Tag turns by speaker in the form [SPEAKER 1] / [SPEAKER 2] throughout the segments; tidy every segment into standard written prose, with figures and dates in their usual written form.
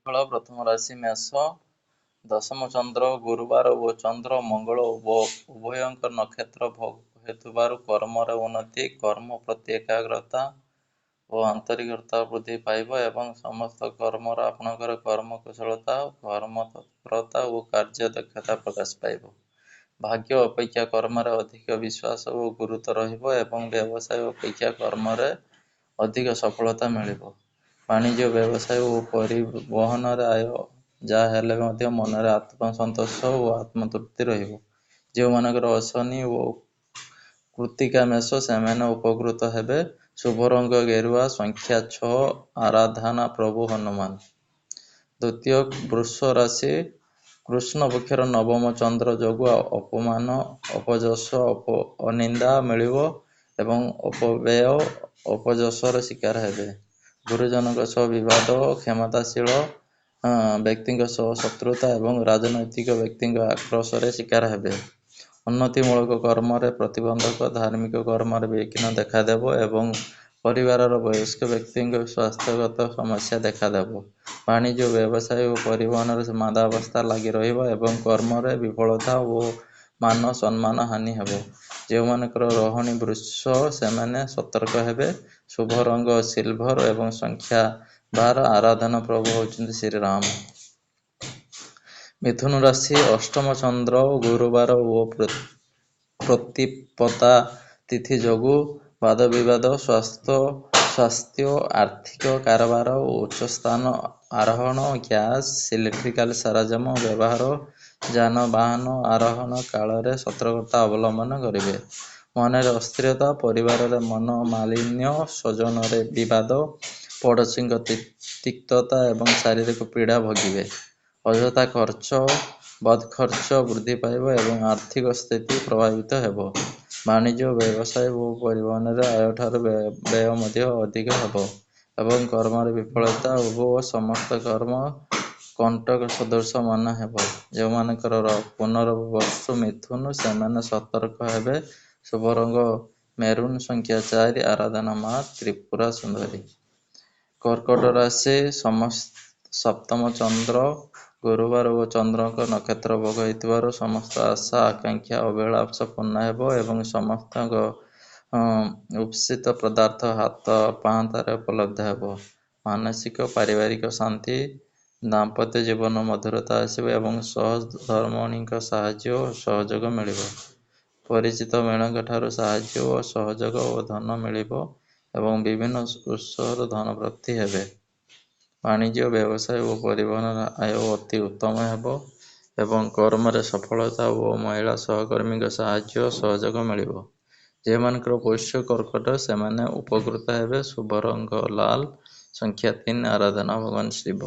[SPEAKER 1] ରାଶିଫଳ ପ୍ରଥମ ରାଶି ମେଷ। ଦଶମ ଚନ୍ଦ୍ର ଗୁରୁବାର ଓ ଚନ୍ଦ୍ର ମଙ୍ଗଳ ଉଭୟଙ୍କ ନକ୍ଷତ୍ର ଭୋଗ ହେଉଥିବାରୁ କର୍ମରେ ଉନ୍ନତି, କର୍ମ ପ୍ରତି ଏକାଗ୍ରତା ଓ ଆନ୍ତରିକତା ବୃଦ୍ଧି ପାଇବ ଏବଂ ସମସ୍ତ କର୍ମର ଆପଣଙ୍କର କର୍ମକୁଶଳତା, କର୍ମତତ୍ପରତା ଓ କାର୍ଯ୍ୟ ଦକ୍ଷତା ପ୍ରକାଶ ପାଇବ। ଭାଗ୍ୟ ଅପେକ୍ଷା କର୍ମରେ ଅଧିକ ବିଶ୍ୱାସ ଓ ଗୁରୁତ୍ୱ ରହିବ ଏବଂ ବ୍ୟବସାୟ ଅପେକ୍ଷା କର୍ମରେ ଅଧିକ ସଫଳତା ମିଳିବ। ବାଣିଜ୍ୟ, ବ୍ୟବସାୟ ଓ ପରିବହନରେ ଆୟ ଯାହା ହେଲେ ମଧ୍ୟ ମନରେ ଆତ୍ମସନ୍ତୋଷ ଓ ଆତ୍ମତୃପ୍ତି ରହିବ। ଯେଉଁମାନଙ୍କର ଅଶ୍ୱିନୀ ଓ କୃତ୍ତିକା ମେଷ ସେମାନେ ଉପକୃତ ହେବେ। ଶୁଭ ରଙ୍ଗ ଗେରୁଆ, ସଂଖ୍ୟା 6, ଆରାଧନା ପ୍ରଭୁ ହନୁମାନ। ଦ୍ୱିତୀୟ ବୃଷ ରାଶି। କୃଷ୍ଣ ପକ୍ଷର ନବମ ଚନ୍ଦ୍ର ଯୋଗୁଁ ଅପମାନ, ଅପଯଶ, ଅନିନ୍ଦା ମିଳିବ ଏବଂ ଅପବ୍ୟୟ, ଅପଯଶର ଶିକାର ହେବେ। ଗୁରୁଜନଙ୍କ ସହ ବିବାଦ, କ୍ଷମତାଶୀଳ ବ୍ୟକ୍ତିଙ୍କ ସହ ଶତ୍ରୁତା ଏବଂ ରାଜନୈତିକ ବ୍ୟକ୍ତିଙ୍କ ଆକ୍ରୋଶରେ ଶିକାର ହେବେ। ଉନ୍ନତିମୂଳକ କର୍ମରେ ପ୍ରତିବନ୍ଧକ, ଧାର୍ମିକ କର୍ମରେ ବିଘ୍ନ ଦେଖାଦେବ ଏବଂ ପରିବାରର ବୟସ୍କ ବ୍ୟକ୍ତିଙ୍କ ସ୍ୱାସ୍ଥ୍ୟଗତ ସମସ୍ୟା ଦେଖାଦେବ। ବାଣିଜ୍ୟ, ବ୍ୟବସାୟ ଓ ପରିବହନରେ ମାନ୍ଦାବସ୍ଥା ଲାଗି ରହିବ ଏବଂ କର୍ମରେ ବିଫଳତା ଓ ମାନ ସମ୍ମାନ ହାନି ହେବ। ଯେଉଁମାନଙ୍କର ରୋହିଣୀ ବୃଷ ସେମାନେ ସତର୍କ ହେବେ। ଶୁଭ ରଙ୍ଗ ସିଲଭର ଏବଂ ସଂଖ୍ୟା 12, ଆରାଧନା ପ୍ରଭୁ ହେଉଛନ୍ତି ଶ୍ରୀରାମ। ମିଥୁନ ରାଶି। ଅଷ୍ଟମ ଚନ୍ଦ୍ର ଗୁରୁବାର ଓ ପ୍ରତିପଦା ତିଥି ଯୋଗୁଁ ବାଦବିବାଦ, ସ୍ୱାସ୍ଥ୍ୟ, ଆର୍ଥିକ କାରବାର, ଉଚ୍ଚସ୍ଥାନ ଆରୋହଣ, ଗ୍ୟାସ୍, ଇଲେକ୍ଟ୍ରିକାଲ ସରଞ୍ଜାମ ବ୍ୟବହାର, ଯାନବାହନ ଆରୋହଣ କାଳରେ ସତର୍କତା ଅବଲମ୍ବନ କରିବେ। ମନରେ ଅସ୍ଥିରତା, ପରିବାରରେ ମନୋମାଳିନ୍ୟ, ସ୍ୱଜନରେ ବିବାଦ, ପଡ଼ୋଶୀଙ୍କ ତିକ୍ତତା ଏବଂ ଶାରୀରିକ ପୀଡ଼ା ଭୋଗିବେ। ଅଯଥା ଖର୍ଚ୍ଚ, ବଦ୍‌ଖର୍ଚ୍ଚ ବୃଦ୍ଧି ପାଇବ ଏବଂ ଆର୍ଥିକ ସ୍ଥିତି ପ୍ରଭାବିତ ହେବ। ବାଣିଜ୍ୟ, ବ୍ୟବସାୟ ଓ ପରିବହନରେ ଆୟଠାରୁ ବ୍ୟୟ ମଧ୍ୟ ଅଧିକ ହେବ ଏବଂ କର୍ମରେ ବିଫଳତା ଓ ସମସ୍ତ କର୍ମ କଣ୍ଟକ ସଦୃଶ ମନେ ହେବ। ଯେଉଁମାନଙ୍କର ପୁନର୍ବସୁ ମିଥୁନ ସେମାନେ ସତର୍କ ହେବେ। ଶୁଭ ରଙ୍ଗ ମେରୁନ୍, ସଂଖ୍ୟା 4, ଆରାଧନା ମା ତ୍ରିପୁରା ସୁନ୍ଦରୀ। କର୍କଟ ରାଶି। ସପ୍ତମ ଚନ୍ଦ୍ର ଗୁରୁବାର ଓ ଚନ୍ଦ୍ରଙ୍କ ନକ୍ଷତ୍ର ଭୋଗ ହେଉଥିବାରୁ ସମସ୍ତ ଆଶା ଆକାଂକ୍ଷା ଅଭିଳାଷ ପୂର୍ଣ୍ଣ ହେବ ଏବଂ ସମସ୍ତଙ୍କ ଉତ୍ସିତ ପଦାର୍ଥ ହାତ ପାହାନ୍ତାରେ ଉପଲବ୍ଧ ହେବ। ମାନସିକ ପାରିବାରିକ ଶାନ୍ତି, ଦାମ୍ପତ୍ୟ ଜୀବନ ମଧୁରତା ଆସିବ ଏବଂ ସହଧର୍ମିଣୀଙ୍କ ସାହାଯ୍ୟ ଓ ସହଯୋଗ ମିଳିବ। ପରିଚିତ ମିତ୍ରଙ୍କଠାରୁ ସାହାଯ୍ୟ ଓ ସହଯୋଗ ଓ ଧନ ମିଳିବ ଏବଂ ବିଭିନ୍ନ ଉତ୍ସରୁ ଧନ ପ୍ରାପ୍ତି ହେବ। ବାଣିଜ୍ୟ, ବ୍ୟବସାୟ ଓ ପରିବହନରେ ଆୟ ଅତି ଉତ୍ତମ ହେବ ଏବଂ କର୍ମରେ ସଫଳତା ଓ ମହିଳା ସହକର୍ମୀଙ୍କ ସାହାଯ୍ୟ ଓ ସହଯୋଗ ମିଳିବ। ଯେଉଁମାନଙ୍କର ପୋଷ୍ୟ କର୍କଟ ସେମାନେ ଉପକୃତ ହେବେ। ଶୁଭ ରଙ୍ଗ ଲାଲ, ସଂଖ୍ୟା 3, ଆରାଧନା ଭଗବାନ ଶିବ।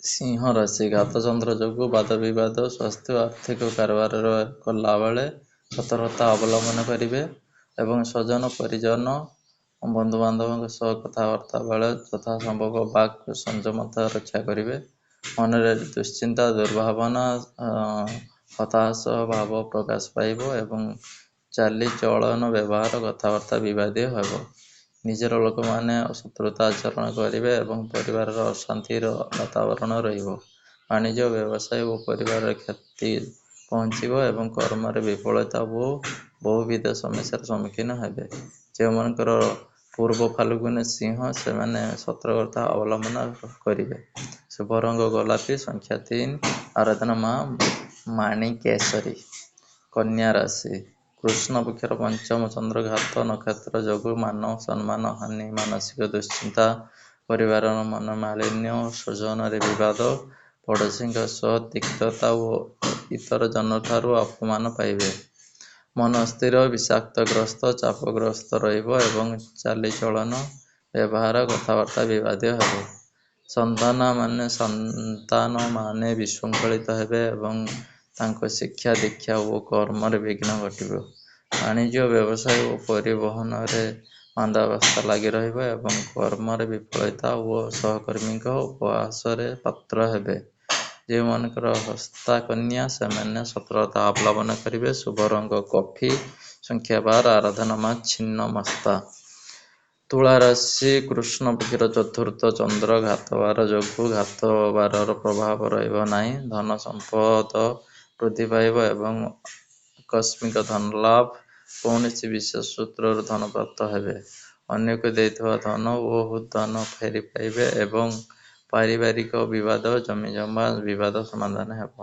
[SPEAKER 1] ସିଂହ ରାଶି। ଘାତଚନ୍ଦ୍ର ଯୋଗୁଁ ବାଦବିବାଦ, ସ୍ୱାସ୍ଥ୍ୟ, ଆର୍ଥିକ କାରବାର କଲାବେଳେ ସତର୍କତା ଅବଲମ୍ବନ କରିବେ ଏବଂ ସ୍ୱଜନ, ପରିଜନ, ବନ୍ଧୁବାନ୍ଧବଙ୍କ ସହ କଥାବାର୍ତ୍ତା ବେଳେ ଯଥାସମ୍ଭବ ବାକ୍ ସଂଯମତା ରକ୍ଷା କରିବେ। ମନରେ ଦୁଶ୍ଚିନ୍ତା, ଦୁର୍ଭାବନା, ହତାଶ ଭାବ ପ୍ରକାଶ ପାଇବ ଏବଂ ଚାଲିଚଳନ, ବ୍ୟବହାର, କଥାବାର୍ତ୍ତା ବିବାଦୀୟ ହେବ। ନିଜର ଲୋକମାନେ ଶତ୍ରୁତା ଆଚରଣ କରିବେ ଏବଂ ପରିବାରରେ ଅଶାନ୍ତିର ବାତାବରଣ ରହିବ। ବାଣିଜ୍ୟ, ବ୍ୟବସାୟ ଓ ପରିବାରରେ କ୍ଷତି ପହଞ୍ଚିବ ଏବଂ କର୍ମରେ ବିଫଳତା ଓ ବହୁବିଧ ସମସ୍ୟାର ସମ୍ମୁଖୀନ ହେବେ। ଯେଉଁମାନଙ୍କର ପୂର୍ବ ଫାଲ୍ଗୁନୀ ସିଂହ ସେମାନେ ସତର୍କତା ଅବଲମ୍ବନ କରିବେ। ଶୁଭ ରଙ୍ଗ ଗୋଲାପୀ, ସଂଖ୍ୟା 3, ଆରାଧନା ମା ମାଣିକେଶ୍ୱରୀ। କନ୍ୟା ରାଶି। କୃଷ୍ଣ ପକ୍ଷର ପଞ୍ଚମ ଚନ୍ଦ୍ର ଘାତ ନକ୍ଷତ୍ର ଯୋଗୁଁ ମାନ ସମ୍ମାନ ହାନି, ମାନସିକ ଦୁଶ୍ଚିନ୍ତା, ପରିବାରର ମନୋମାଳିନ୍ୟ, ସ୍ୱଜନରେ ବିବାଦ, ପଡ଼ୋଶୀଙ୍କ ସହ ତିକ୍ତତା ଓ ଇତର ଜନଠାରୁ ଅପମାନ ପାଇବେ। ମନ ଅସ୍ଥିର, ବିଷାଦଗ୍ରସ୍ତ, ଚାପଗ୍ରସ୍ତ ରହିବ ଏବଂ ଚାଲିଚଳନ, ବ୍ୟବହାର, କଥାବାର୍ତ୍ତା ବିବାଦୀୟ ହେବ। ସନ୍ତାନମାନେ ବିଶୃଙ୍ଖଳିତ ହେବେ ଏବଂ ତାଙ୍କ ଶିକ୍ଷା, ଦୀକ୍ଷା ଓ କର୍ମରେ ବିଘ୍ନ ଘଟିବ। ବାଣିଜ୍ୟ, ବ୍ୟବସାୟ ଓ ପରିବହନରେ ମାନ୍ଦାବସ୍ଥା ଲାଗି ରହିବ ଏବଂ କର୍ମରେ ବିଫଳତା ଓ ସହକର୍ମୀଙ୍କ ଉପହାସରେ ପାତ୍ର ହେବେ। ଯେଉଁମାନଙ୍କର ହସ୍ତା କନ୍ୟା ସେମାନେ ସତର୍କତା ଅବଲମ୍ବନ କରିବେ। ଶୁଭ ରଙ୍ଗ କଫି, ସଂଖ୍ୟା 12, ଆରାଧନା ମା ଛିନ୍ନମସ୍ତା। ତୁଳା ରାଶି କୃଷ୍ଣ ପକ୍ଷର ଚତୁର୍ଥ ଚନ୍ଦ୍ର ଘାତବାର ଯୋଗୁଁ ଘାତବାରର ପ୍ରଭାବ ରହିବ ନାହିଁ। ଧନ ସମ୍ପଦ ବୃଦ୍ଧି ପାଇବ ଏବଂ ଆକସ୍ମିକ ଧନ ଲାଭ। କୌଣସି ବିଶେଷ ସୂତ୍ରରୁ ଧନ ପ୍ରାପ୍ତ ହେବେ। ଅନ୍ୟକୁ ଦେଇଥିବା ଧନ ଓ ଧନ ଫେରି ପାଇବେ ଏବଂ ପାରିବାରିକ ବିବାଦ ଜମିଜମା ବିବାଦ ସମାଧାନ ହେବ।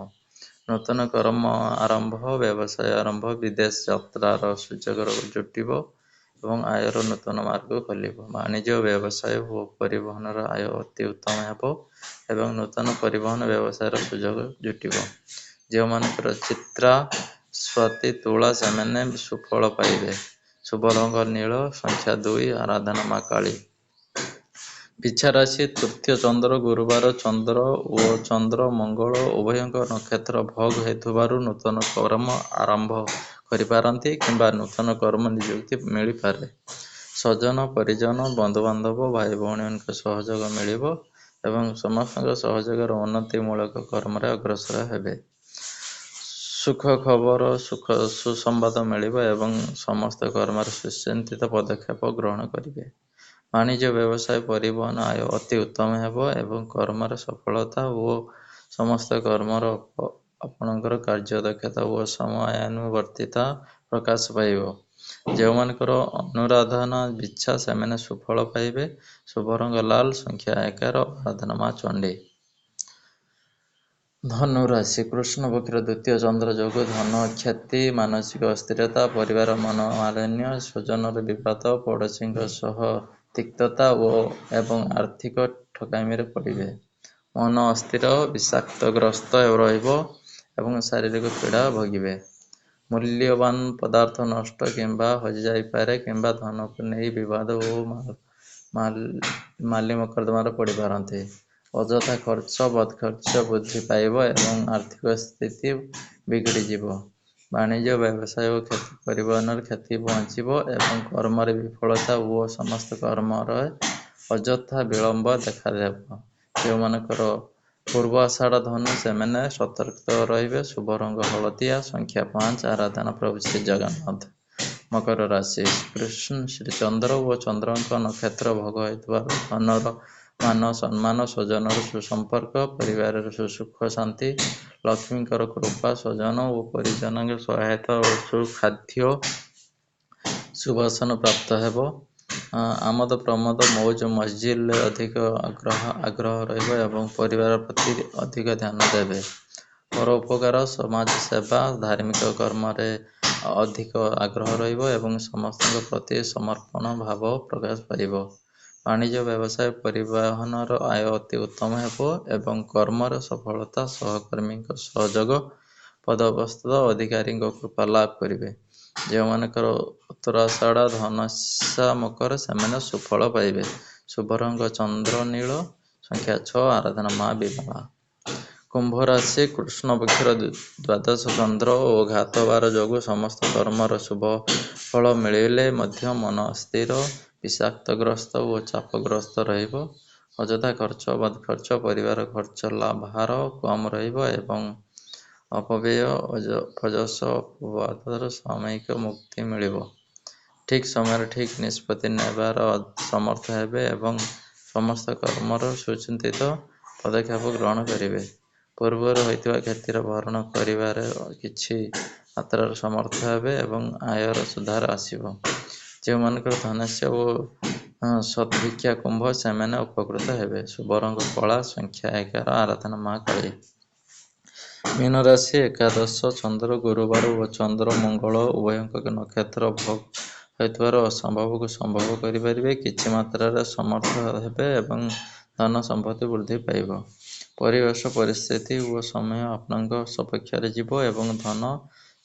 [SPEAKER 1] ନୂତନ କର୍ମ ଆରମ୍ଭ, ବ୍ୟବସାୟ ଆରମ୍ଭ, ବିଦେଶ ଯାତ୍ରାର ସୁଯୋଗ ଜୁଟିବ ଏବଂ ଆୟର ନୂତନ ମାର୍ଗ ଖୋଲିବ। ବାଣିଜ୍ୟ, ବ୍ୟବସାୟ ଓ ପରିବହନର ଆୟ ଅତି ଉତ୍ତମ ହେବ ଏବଂ ନୂତନ ପରିବହନ ବ୍ୟବସାୟର ସୁଯୋଗ ଜୁଟିବ। ଯେଉଁମାନଙ୍କର ଚିତ୍ରା, ସ୍ୱାତି, ତୁଳା ସେମାନେ ସୁଫଳ ପାଇବେ। ଶୁଭ ରଙ୍ଗ ନୀଳ, ସଂଖ୍ୟା 2, ଆରାଧନା ମା କାଳୀ। ବିଛା ରାଶି ତୃତୀୟ ଚନ୍ଦ୍ର ଗୁରୁବାର ଚନ୍ଦ୍ର ଓ ଚନ୍ଦ୍ର ମଙ୍ଗଳ ଉଭୟଙ୍କ ନକ୍ଷତ୍ର ଭୋଗ ହେଉଥିବାରୁ ନୂତନ କର୍ମ ଆରମ୍ଭ କରିପାରନ୍ତି କିମ୍ବା ନୂତନ କର୍ମ ନିଯୁକ୍ତି ମିଳିପାରେ। ସ୍ୱଜନ, ପରିଜନ, ବନ୍ଧୁବାନ୍ଧବ, ଭାଇ ଭଉଣୀମାନଙ୍କ ସହଯୋଗ ମିଳିବ ଏବଂ ସମସ୍ତଙ୍କ ସହଯୋଗରେ ଉନ୍ନତିମୂଳକ କର୍ମରେ ଅଗ୍ରସର ହେବେ। ସୁଖ ଖବର, ସୁସମ୍ବାଦ ମିଳିବ ଏବଂ ସମସ୍ତ କର୍ମରେ ସୁଚିନ୍ତିତ ପଦକ୍ଷେପ ଗ୍ରହଣ କରିବେ। ବାଣିଜ୍ୟ, ବ୍ୟବସାୟ, ପରିବହନ ଆୟ ଅତି ଉତ୍ତମ ହେବ ଏବଂ କର୍ମରେ ସଫଳତା ଓ ସମସ୍ତ କର୍ମର ଆପଣଙ୍କର କାର୍ଯ୍ୟଦକ୍ଷତା ଓ ସମୟାନୁବର୍ତ୍ତିତା ପ୍ରକାଶ ପାଇବ। ଯେଉଁମାନଙ୍କର ଅନୁରାଧନା ବିଛା ସେମାନେ ସୁଫଳ ପାଇବେ। ଶୁଭ ରଙ୍ଗ ଲାଲ, ସଂଖ୍ୟା 11, ଆରାଧନା ମା ଚଣ୍ଡୀ। ଧନୁ ରାଶି କୃଷ୍ଣ ପକ୍ଷର ଦ୍ୱିତୀୟ ଚନ୍ଦ୍ର ଯୋଗୁଁ ଧନ କ୍ଷତି, ମାନସିକ ଅସ୍ଥିରତା, ପରିବାର ମନୋମାଳିନ୍ୟ, ସ୍ୱଜନର ବିବାଦ, ପଡ଼ୋଶୀଙ୍କ ସହ ତିକ୍ତତା ଏବଂ ଆର୍ଥିକ ଠକାମିରେ ପଡ଼ିବେ। ମନ ଅସ୍ଥିର, ବିଷାକ୍ତଗ୍ରସ୍ତ ରହିବ ଏବଂ ଶାରୀରିକ ପୀଡ଼ା ଭୋଗିବେ। ମୂଲ୍ୟବାନ ପଦାର୍ଥ ନଷ୍ଟ କିମ୍ବା ହଜିଯାଇପାରେ କିମ୍ବା ଧନକୁ ନେଇ ବିବାଦ ଓ ମାଲି ମକଦ୍ଦମାରେ ପଡ଼ିପାରନ୍ତି। ଅଯଥା ଖର୍ଚ୍ଚ, ବଦଖର୍ଚ୍ଚ ବୃଦ୍ଧି ପାଇବ ଏବଂ ଆର୍ଥିକ ସ୍ଥିତି ବିଗିଡ଼ିଯିବ। ବାଣିଜ୍ୟ, ବ୍ୟବସାୟ ଓ ପରିବହନରେ କ୍ଷତି ପହଞ୍ଚିବ ଏବଂ କର୍ମରେ ବିଫଳତା ଓ ସମସ୍ତ କର୍ମରେ ଅଯଥା ବିଳମ୍ବ ଦେଖାଦେବ। ଯେଉଁମାନଙ୍କର ପୂର୍ବ ଆଷାଢ଼ ଧନୁ ସେମାନେ ସତର୍କ ରହିବେ। ଶୁଭ ରଙ୍ଗ ହଳଦିଆ, ସଂଖ୍ୟା 5, ଆରାଧନା ପ୍ରଭୁ ଶ୍ରୀ ଜଗନ୍ନାଥ। ମକର ରାଶି ଶ୍ରୀଚନ୍ଦ୍ର ଓ ଚନ୍ଦ୍ରଙ୍କ ନକ୍ଷତ୍ର ଭୋଗ ହେଉଥିବାରୁ ଧନର ମାନ ସମ୍ମାନ, ସ୍ୱଜନର ସୁସମ୍ପର୍କ, ପରିବାରରେ ସୁଖ ଶାନ୍ତି, ଲକ୍ଷ୍ମୀଙ୍କର କୃପା, ସ୍ୱଜନ ଓ ପରିଜନଙ୍କ ସହାୟତା ଓ ସୁଖାଦ୍ୟ ସୁବାସନ ପ୍ରାପ୍ତ ହେବ। ଆମୋଦ ପ୍ରମୋଦ, ମୌଜ ମଜଲିସରେ ଅଧିକ ଆଗ୍ରହ ରହିବ ଏବଂ ପରିବାର ପ୍ରତି ଅଧିକ ଧ୍ୟାନ ଦେବେ। ପରୋପକାର, ସମାଜ ସେବା, ଧାର୍ମିକ କର୍ମରେ ଅଧିକ ଆଗ୍ରହ ରହିବ ଏବଂ ସମସ୍ତଙ୍କ ପ୍ରତି ସମର୍ପଣ ଭାବ ପ୍ରକାଶ ପାଇବ। ବାଣିଜ୍ୟ, ବ୍ୟବସାୟ, ପରିବହନର ଆୟ ଅତି ଉତ୍ତମ ହେବ ଏବଂ କର୍ମରେ ସଫଳତା, ସହକର୍ମୀଙ୍କ ସହଯୋଗ, ପଦସ୍ଥ ଅଧିକାରୀଙ୍କ କୃପା ଲାଭ କରିବେ। ଯେଉଁମାନଙ୍କର ଉତ୍ତରାଷାଢ଼ ଧନସ୍ୟା ମକର ସେମାନେ ସୁଫଳ ପାଇବେ। ଶୁଭ ରଙ୍ଗ ଚନ୍ଦ୍ର ନୀଳ, ସଂଖ୍ୟା 6, ଆରାଧନା ମା ବିମଳା। କୁମ୍ଭ ରାଶି କୃଷ୍ଣ ପକ୍ଷର ଦ୍ୱାଦଶ ଚନ୍ଦ୍ର ଓ ଘାତବାର ଯୋଗୁଁ ସମସ୍ତ କର୍ମର ଶୁଭ ଫଳ ମିଳିଲେ ମଧ୍ୟ ମନ ଅସ୍ଥିର, ବିଷାକ୍ତଗ୍ରସ୍ତ ଓ ଚାପଗ୍ରସ୍ତ ରହିବ। ଅଯଥା ଖର୍ଚ୍ଚ, ବଦଖର୍ଚ୍ଚ, ପରିବାର ଖର୍ଚ୍ଚ ଭାର କମ୍ ରହିବ ଏବଂ ଅପବ୍ୟୟ, ଅଯଶ, ଅପବାଦରୁ ସାମୟିକ ମୁକ୍ତି ମିଳିବ। ଠିକ୍ ସମୟରେ ଠିକ୍ ନିଷ୍ପତ୍ତି ନେବାର ସମର୍ଥ ହେବେ ଏବଂ ସମସ୍ତ କର୍ମର ସୁଚିନ୍ତିତ ପଦକ୍ଷେପ ଗ୍ରହଣ କରିବେ। ପୂର୍ବରୁ ହୋଇଥିବା କ୍ଷତିର ଭରଣ କରିବାରେ କିଛି ମାତ୍ରାରେ ସମର୍ଥ ହେବେ ଏବଂ ଆୟର ସୁଧାର ଆସିବ। ଯେଉଁମାନଙ୍କର ଧନସ୍ୟ ଓ ସଦ୍ଭିକ୍ଷା କୁମ୍ଭ ସେମାନେ ଉପକୃତ ହେବେ। ଶୁଭ ରଙ୍ଗ କଳା, ସଂଖ୍ୟା 11, ଆରାଧନା ମା କାଳୀ। ମୀନ ରାଶି ଏକାଦଶ ଚନ୍ଦ୍ର ଗୁରୁବାର ଓ ଚନ୍ଦ୍ର ମଙ୍ଗଳ ଉଭୟଙ୍କ ନକ୍ଷତ୍ର ଭୋଗ ହେଉଥିବାରୁ ଅସମ୍ଭବକୁ ସମ୍ଭବ କରିପାରିବେ। କିଛି ମାତ୍ରାରେ ସମର୍ଥ ହେବେ ଏବଂ ଧନ ସମ୍ପତ୍ତି ବୃଦ୍ଧି ପାଇବ। ପରିବେଶ, ପରିସ୍ଥିତି ଓ ସମୟ ଆପଣଙ୍କ ସପକ୍ଷରେ ଯିବ ଏବଂ ଧନ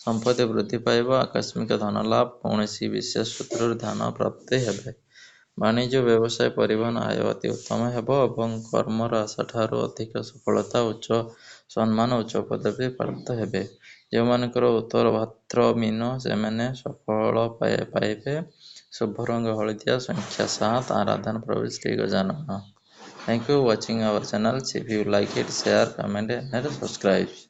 [SPEAKER 1] ସମ୍ପତ୍ତି ବୃଦ୍ଧି ପାଇବ। ଆକସ୍ମିକ ଧନ ଲାଭ, କୌଣସି ବିଶେଷ ସୂତ୍ରରୁ ଧନ ପ୍ରାପ୍ତି ହେବେ। ବାଣିଜ୍ୟ, ବ୍ୟବସାୟ, ପରିବହନ ଆୟ ଅତି ଉତ୍ତମ ହେବ ଏବଂ କର୍ମର ଆଶାଠାରୁ ଅଧିକ ସଫଳତା, ଉଚ୍ଚ ସମ୍ମାନ, ଉଚ୍ଚ ପଦବୀ ପ୍ରାପ୍ତ ହେବେ। ଯେଉଁମାନଙ୍କର ଉତ୍ତରଭାଦ୍ର ମୀନ ସେମାନେ ସଫଳ ପାଇବେ। ଶୁଭ ରଙ୍ଗ ହଳଦିଆ, ସଂଖ୍ୟା 7, ଆରାଧନା ପ୍ରଭୁ Shri Gajanan. Thank you watching our channel. If you like it, share, comment and subscribe.